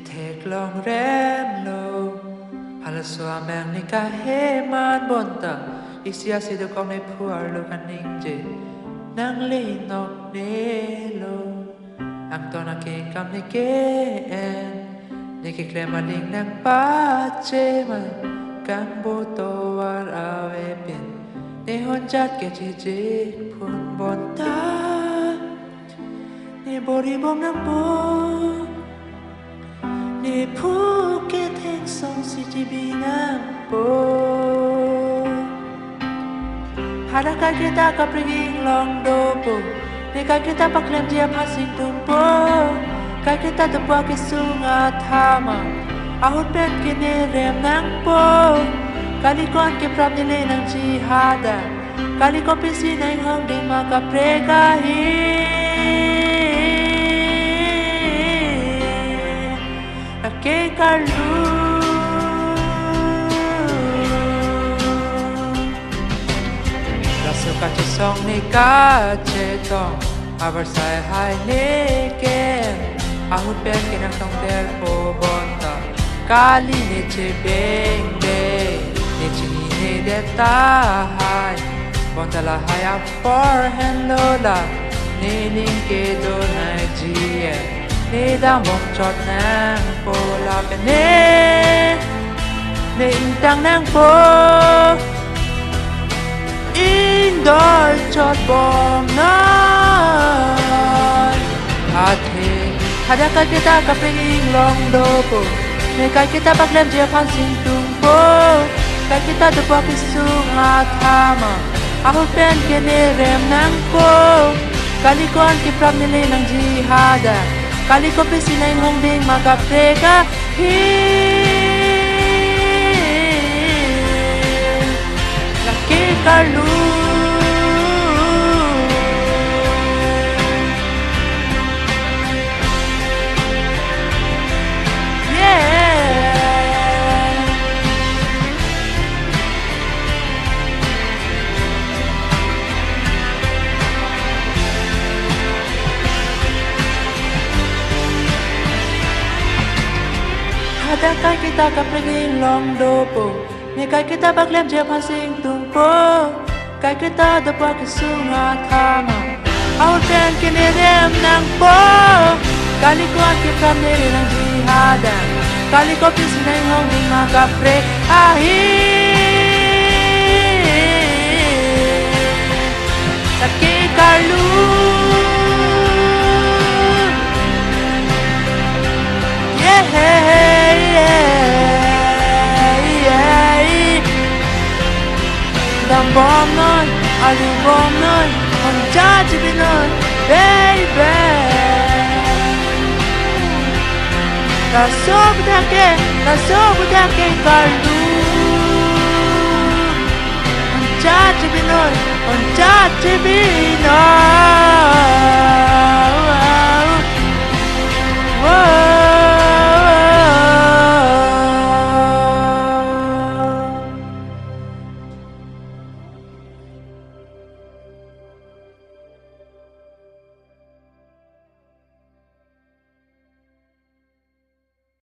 Tek long rem lo Halaswa mang ni ka he man bonta Isya si do kong ni puar lo kaning je Nang linok ni lo Ang to na king kam ni ke en Ni ki klema ling nang pa che man Kang buto war awe pin Ni hon jat ke chi ji pun bonta Ni bori bom nang bo Ni Phuket heng song si jibi nang po Hadaka kita ka priging long do po Ni ka kita paklem dia pasing tumpo Ka kita tupwa ki sunga thama Ahut pen kini rem nang po Kalikon ki prap nile nang jihada Kalikon pisi nang hong ding maka prega hi Que kalu Rasu ka chi song ni ka che tong Abar sai hai ni ken Ahut pen ke nang tong der po bonta Kali ni che beng beng Ni chi ni de ta hai Bonta la hai up for hello la Ni ning ke do nai jie Ni da mong chot nang po la pe Ni intang nang po Indol chot bom nan Ate Hadaka kita kaping long do po Ni kai kita paklem dia pan sing tung po Kai kita dupa kisung atama Ako pen kene rem nang po Kalikon ki pram nile nang jihada Kali ko pisi na yung hongding magkaprega Laki kalu Hadaka kita kapreging long do po Ni kai kita baglem je pasing tumpo Kai kita dapwa kisunga thama Aur pen kini rem nang po Kali ko ang kipram nili ng jihada Kali ko pisi na yung hongding magkapre Laki kalu Dam bom nun, alu bom nun Ang jajibi nun, baby Nasobudake kalu Ang jajibi nun, ang jajibi nun